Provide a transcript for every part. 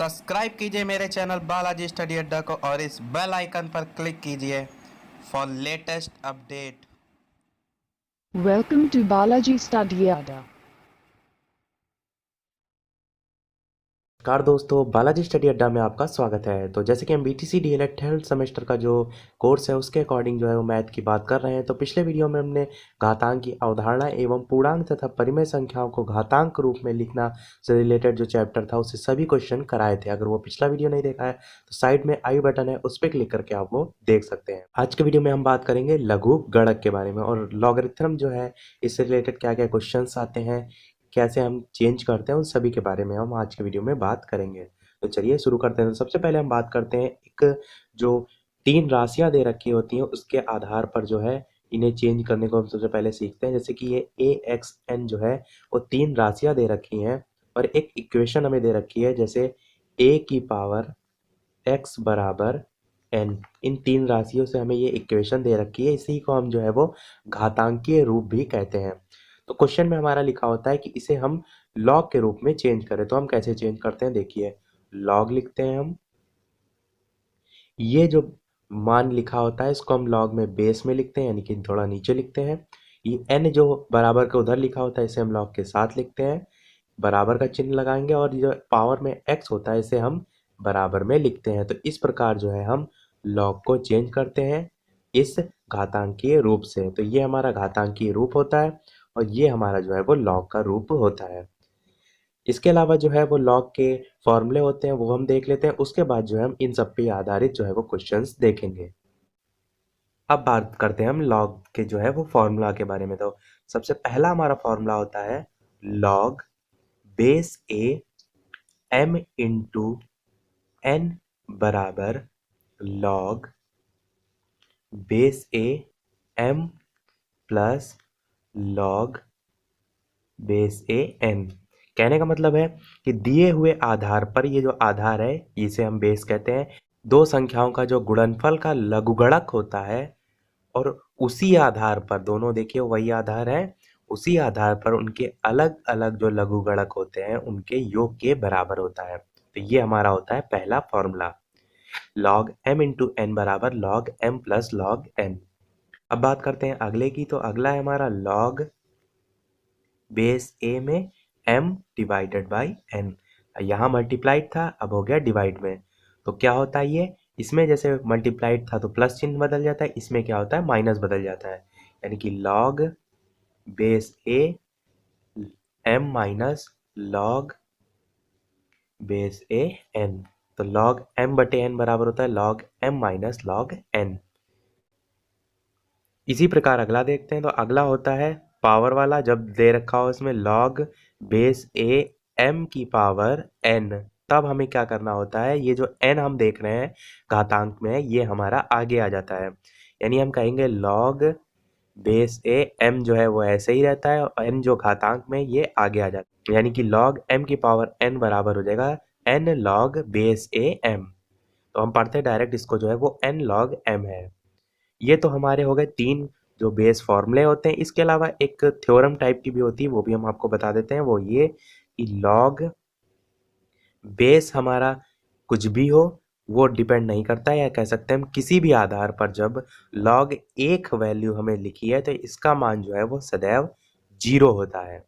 Subscribe कीजिए मेरे channel Balaji study अड्डा को और इस बेल आइकन पर क्लिक कीजिए for latest update. Welcome to Balaji Study Adda. नमस्कार दोस्तों, बालाजी स्टडी अड्डा में आपका स्वागत है। तो जैसे कि हम बीटीसी डीएलएड थर्ड सेमेस्टर का जो कोर्स है उसके अकॉर्डिंग जो है वो मैथ की बात कर रहे हैं। तो पिछले वीडियो में हमने घातांक की अवधारणा एवं पूर्णांक तथा परिमेय संख्याओं को घातांक रूप में लिखना से रिलेटेड जो चैप्टर था उससे सभी क्वेश्चन कराए थे। अगर वो पिछला वीडियो नहीं देखा है तो साइड में आई बटन है, उस पर क्लिक करके आप वो देख सकते हैं। आज के वीडियो में हम बात करेंगे लघु गणक के बारे में और लॉगरिथम जो है इससे रिलेटेड क्या क्या क्वेश्चन आते हैं, कैसे हम चेंज करते हैं, उन सभी के बारे में हम आज के वीडियो में बात करेंगे। तो चलिए शुरू करते हैं। तो सबसे पहले हम बात करते हैं एक जो तीन राशियां दे रखी होती हैं उसके आधार पर जो है इन्हें चेंज करने को हम सबसे पहले सीखते हैं। जैसे कि ये AXN जो है वो तीन राशियां दे रखी हैं और एक इक्वेशन हमें दे रखी है जैसे a की पावर x बराबर n। इन तीन राशियों से हमें ये इक्वेशन दे रखी है, इसी को हम जो है वो घातांकीय रूप भी कहते हैं। तो क्वेश्चन में हमारा लिखा होता है कि इसे हम लॉग के रूप में चेंज करें। तो हम कैसे चेंज करते हैं, देखिए लॉग लिखते हैं हम। ये जो मान लिखा होता है इसको हम लॉग में बेस में लिखते हैं, यानी कि थोड़ा नीचे लिखते हैं। ये n जो बराबर के उधर लिखा होता है इसे हम लॉग के साथ लिखते हैं, बराबर का चिन्ह लगाएंगे। और जो पावर में x होता है इसे हम बराबर में लिखते हैं। तो इस प्रकार जो है हम लॉग को चेंज करते हैं इस घातांकीय रूप से। तो ये हमारा घातांकीय रूप होता है और ये हमारा जो है वो लॉग का रूप होता है। इसके अलावा जो है वो लॉग के फॉर्मूले होते हैं वो हम देख लेते हैं, उसके बाद जो है हम इन सब पे आधारित जो है वो क्वेश्चंस देखेंगे। अब बात करते हैं हम लॉग के जो है वो फॉर्मूला के बारे में। तो सबसे पहला हमारा फॉर्मूला होता है log base a m into n बराबर log base a m plus log base a n। कहने का मतलब है कि दिए हुए आधार पर, ये जो आधार है इसे हम बेस कहते हैं, दो संख्याओं का जो गुणनफल का लघुगणक होता है और उसी आधार पर, दोनों देखिए वही आधार है, उसी आधार पर उनके अलग अलग जो लघुगणक होते हैं उनके योग के बराबर होता है। तो ये हमारा होता है पहला formula, log m into n बराबर log m plus log n। अब बात करते हैं अगले की। तो अगला है हमारा लॉग बेस a में m डिवाइडेड बाई n। यहाँ मल्टीप्लाइड था, अब हो गया डिवाइड में। तो क्या होता है ये, इसमें जैसे मल्टीप्लाइड था तो प्लस चिन्ह बदल जाता है, इसमें क्या होता है माइनस बदल जाता है, यानी कि log base a m minus log base a n। तो लॉग m बटे n बराबर होता है log m minus log n। इसी प्रकार अगला देखते हैं। तो अगला होता है पावर वाला, जब दे रखा हो इसमें लॉग बेस a m की पावर n, तब हमें क्या करना होता है, ये जो n हम देख रहे हैं घातांक में है ये हमारा आगे आ जाता है, यानी हम कहेंगे लॉग बेस a m जो है वो ऐसे ही रहता है और n जो घातांक में ये आगे आ जाता है, यानी कि लॉग m की पावर n बराबर हो जाएगा n log base a m। तो हम पढ़ते हैं डायरेक्ट इसको, जो है वो n लॉग m है। ये तो हमारे हो गए तीन जो बेस फॉर्मूले होते हैं। इसके अलावा एक थ्योरम टाइप की भी होती है, वो भी हम आपको बता देते हैं। वो ये कि लॉग बेस हमारा कुछ भी हो वो डिपेंड नहीं करता है, या कह सकते हैं हम किसी भी आधार पर जब लॉग एक वैल्यू हमें लिखी है तो इसका मान जो है वो सदैव 0 होता है।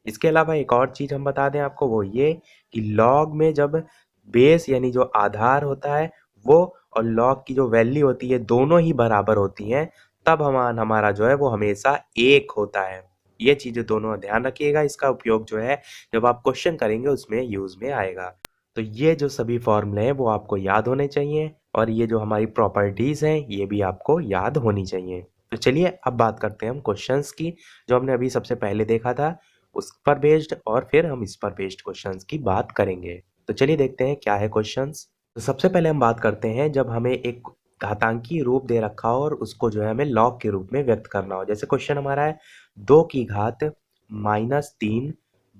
इसके अलावा एक और चीज हम बता दें आपको, वो ये कि लॉग में जब बेस यानी जो आधार होता है वो और लॉग की जो वैल्यू होती है दोनों ही बराबर होती हैं, तब हमारा जो है वो हमेशा 1 होता है। ये चीजें दोनों ध्यान रखिएगा, इसका उपयोग जो है जब आप क्वेश्चन करेंगे उसमें यूज में आएगा। तो ये जो सभी फॉर्मूले हैं वो आपको याद होने चाहिए और ये जो हमारी प्रॉपर्टीज हैं ये भी आपको याद होनी चाहिए। तो चलिए अब बात करते हैं हम क्वेश्चंस की, जो हमने अभी सबसे पहले देखा था उस पर बेस्ड, और फिर हम इस पर बेस्ड क्वेश्चंस की बात करेंगे। तो चलिए देखते हैं क्या है क्वेश्चंस। तो सबसे पहले हम बात करते हैं जब हमें एक घातांकी रूप दे रखा हो और उसको जो है हमें लॉग के रूप में व्यक्त करना हो। जैसे क्वेश्चन हमारा है 2 की घात -3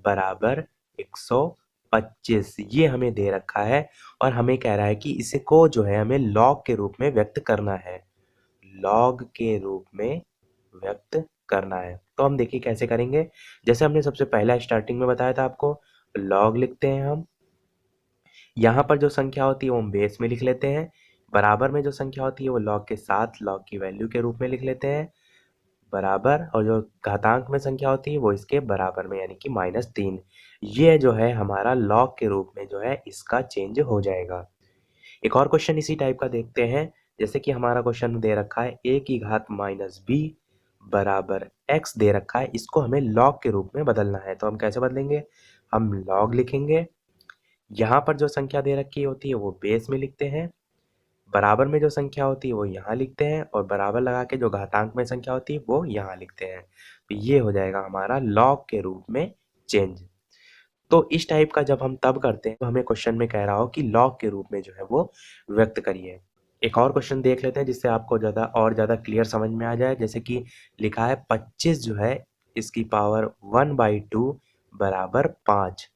बराबर 125, ये हमें दे रखा है और हमें कह रहा है कि इसको जो है हमें लॉग के रूप में व्यक्त करना है, लॉग के रूप में व्यक्त करना है। तो हम देखिए कैसे करेंगे। जैसे हमने सबसे पहला स्टार्टिंग में बताया था आपको, लॉग लिखते हैं हम, यहाँ पर जो संख्या होती है वो हम बेस में लिख लेते हैं, बराबर में जो संख्या होती है वो लॉग के साथ लॉग की वैल्यू के रूप में लिख लेते हैं, बराबर, और जो घातांक में संख्या होती है वो इसके बराबर में, यानी कि -3। ये जो है हमारा लॉग के रूप में जो है इसका चेंज हो जाएगा। एक और क्वेश्चन इसी टाइप का देखते हैं। जैसे कि हमारा क्वेश्चन दे रखा है a की घात -b बराबर x दे रखा है, इसको हमें लॉग के रूप में बदलना है। तो हम कैसे बदलेंगे? हम लॉग लिखेंगे, यहाँ पर जो संख्या दे रखी होती है वो बेस में लिखते हैं, बराबर में जो संख्या होती है वो यहाँ लिखते हैं, और बराबर लगा के जो घातांक में संख्या होती है वो यहाँ लिखते हैं। तो ये हो जाएगा हमारा लॉग के रूप में चेंज। तो इस टाइप का जब हम तब करते हैं तो हमें क्वेश्चन में कह रहा हो कि लॉग के रूप में जो है वो व्यक्त करिए। एक और क्वेश्चन देख लेते हैं जिससे आपको ज़्यादा क्लियर समझ में आ जाए। जैसे कि लिखा है 25 जो है इसकी पावर 1/2 बराबर 5।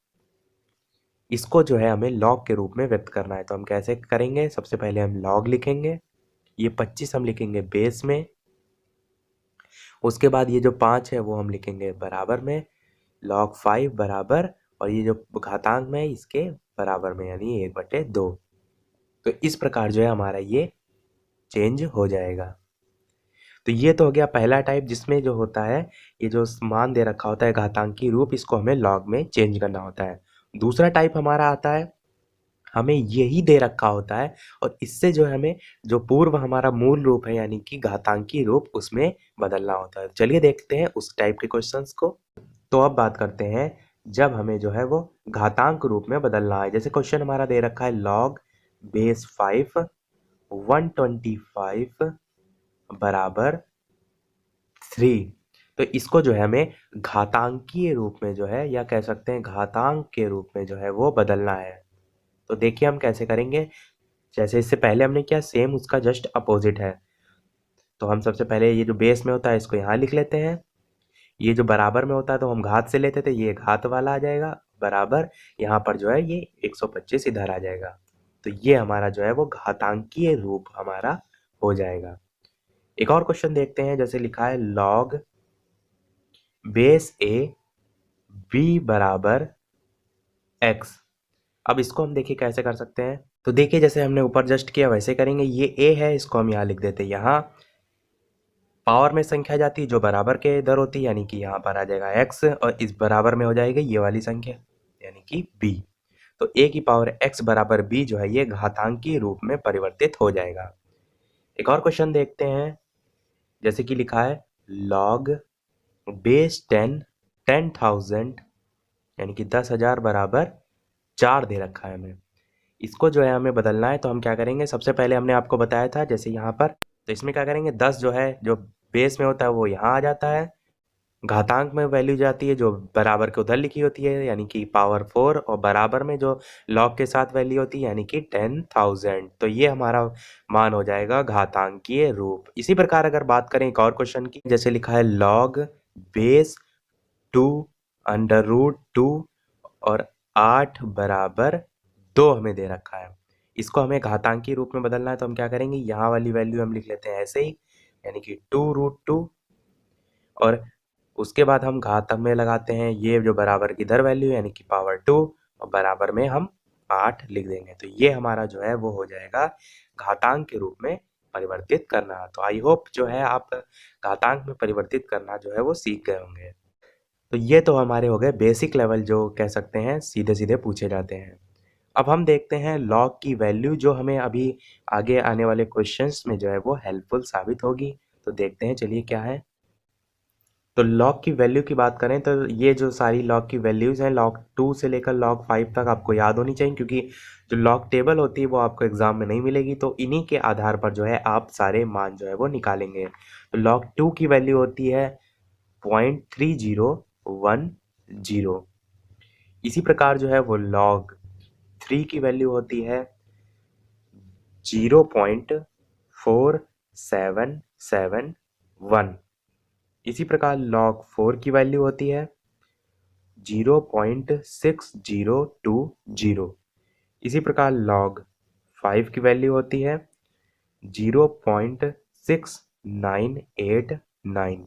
इसको जो है हमें लॉग के रूप में व्यक्त करना है। तो हम कैसे करेंगे? सबसे पहले हम लॉग लिखेंगे, ये 25 हम लिखेंगे बेस में, उसके बाद ये जो 5 है वो हम लिखेंगे बराबर में, log 5 बराबर, और ये जो घातांक में है इसके बराबर में, यानी 1/2। तो इस प्रकार जो है हमारा ये चेंज हो जाएगा। तो ये तो हो गया पहला टाइप, जिसमें जो होता है ये जो मान दे रखा होता है घातांकी रूप, इसको हमें लॉग में चेंज करना होता है। दूसरा टाइप हमारा आता है, हमें यही दे रखा होता है और इससे जो है हमें जो पूर्व हमारा मूल रूप है यानी कि घातांकी रूप, उसमें बदलना होता है। चलिए देखते हैं उस टाइप के क्वेश्चंस को। तो अब बात करते हैं जब हमें जो है वो घातांक रूप में बदलना है। जैसे क्वेश्चन हमारा दे रखा है log बेस 5 125 बराबर 3। तो इसको जो है हमें घातांकीय रूप में जो है, या कह सकते हैं घातांक के रूप में जो है वो बदलना है। तो देखिए हम कैसे करेंगे। जैसे इससे पहले हमने किया, सेम उसका जस्ट अपोजिट है। तो हम सबसे पहले ये जो बेस में होता है इसको यहाँ लिख लेते हैं, ये जो बराबर में होता है तो हम घात से लेते थे, ये घात वाला आ जाएगा बराबर, यहाँ पर जो है ये 125 इधर आ जाएगा। तो ये हमारा जो है वो घातांकीय रूप हमारा हो जाएगा। एक और क्वेश्चन देखते हैं। जैसे लिखा है log बेस a b बराबर x। अब इसको हम देखिए कैसे कर सकते हैं। तो देखिए जैसे हमने ऊपर जस्ट किया वैसे करेंगे। ये a है, इसको हम यहाँ लिख देते हैं, यहाँ पावर में संख्या जाती है जो बराबर के इधर होती है, यानी कि यहाँ पर आ जाएगा x, और इस बराबर में हो जाएगी ये वाली संख्या यानी कि b। तो a की पावर x बराबर b जो है ये घातांकीय रूप में परिवर्तित हो जाएगा। एक और क्वेश्चन देखते हैं। जैसे कि लिखा है log बेस 10,000 यानी कि 10,000 बराबर 4 दे रखा है हमें। इसको जो है हमें बदलना है। तो हम क्या करेंगे, सबसे पहले हमने आपको बताया था जैसे यहाँ पर, तो इसमें क्या करेंगे, 10 जो है जो बेस में होता है वो यहाँ आ जाता है, घातांक में वैल्यू जाती है जो बराबर के उधर लिखी होती है यानी कि पावर 4, और बराबर में जो लॉग के साथ वैल्यू होती है यानी कि 10,000। तो ये हमारा मान हो जाएगा घातांकीय रूप। इसी प्रकार अगर बात करें एक और क्वेश्चन की, जैसे लिखा है log बेस 2 √2 और 8 बराबर 2 हमें दे रखा है। इसको हमें घातांकीय रूप में बदलना है। तो हम क्या करेंगे, यहाँ वाली वैल्यू हम लिख लेते हैं ऐसे ही, यानी कि 2√2, और उसके बाद हम घातांक में लगाते हैं ये जो बराबर की इधर वैल्यू यानी कि पावर 2, और बराबर में हम 8 लिख देंगे। तो ये हमारा जो है वो हो जाएगा घातांक के रूप में परिवर्तित करना। तो आई होप जो है आप घातांक में परिवर्तित करना जो है वो सीख गए होंगे। तो ये तो हमारे हो गए बेसिक लेवल, जो कह सकते हैं सीधे सीधे पूछे जाते हैं। अब हम देखते हैं लॉग की वैल्यू, जो हमें अभी आगे आने वाले क्वेश्चंस में जो है वो हेल्पफुल साबित होगी। तो देखते हैं, चलिए क्या है। तो लॉग की वैल्यू की बात करें तो ये जो सारी लॉग की वैल्यूज़ हैं log 2 से लेकर log 5 तक आपको याद होनी चाहिए, क्योंकि जो लॉग टेबल होती है वो आपको एग्जाम में नहीं मिलेगी। तो इन्हीं के आधार पर जो है आप सारे मान जो है वो निकालेंगे। तो log 2 की वैल्यू होती है 0.3010। इसी प्रकार जो है वो log 3 की वैल्यू होती है 0.4771। इसी प्रकार log 4 की वैल्यू होती है 0.6020। इसी प्रकार log 5 की वैल्यू होती है 0.6989।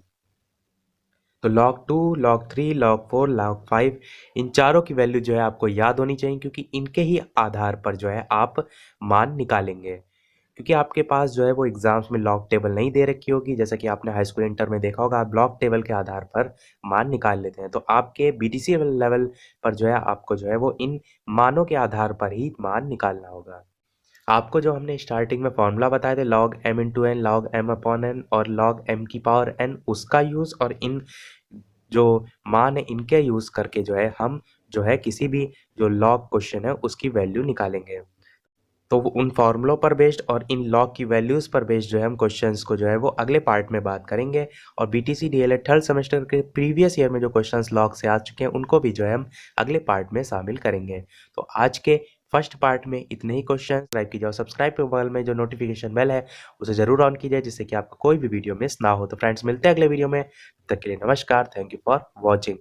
तो log 2, log 3, log 4, log 5 इन चारों की वैल्यू जो है आपको याद होनी चाहिए, क्योंकि इनके ही आधार पर जो है आप मान निकालेंगे। क्योंकि आपके पास जो है वो एग्जाम्स में लॉग टेबल नहीं दे रखी होगी, जैसा कि आपने हाई स्कूल इंटर में देखा होगा, आप लॉग टेबल के आधार पर मान निकाल लेते हैं। तो आपके बीटीसी लेवल पर जो है आपको जो है वो इन मानों के आधार पर ही मान निकालना होगा। आपको जो हमने स्टार्टिंग में फॉर्मूला बताए थे log m into n, log m upon n और log m की पावर n, उसका यूज़ और इन जो मान है इनके यूज़ करके जो है हम जो है किसी भी जो लॉग क्वेश्चन है उसकी वैल्यू निकालेंगे। तो वो उन फॉर्मूलों पर बेस्ड और इन लॉग की वैल्यूज़ पर बेस्ड जो है हम क्वेश्चंस को जो है वो अगले पार्ट में बात करेंगे। और बीटीसी डीएलएड थर्ड सेमेस्टर के प्रीवियस ईयर में जो क्वेश्चंस लॉग से आ चुके हैं उनको भी जो है हम अगले पार्ट में शामिल करेंगे। तो आज के फर्स्ट पार्ट में इतने ही क्वेश्चन। सब्सक्राइब कीजिए और सब्सक्राइब के बगल में जो नोटिफिकेशन बेल है उसे ज़रूर ऑन कीजिए, जिससे कि आपको कोई भी वीडियो मिस ना हो। तो फ्रेंड्स, मिलते हैं अगले वीडियो में। तब तक के लिए नमस्कार। Thank you for watching.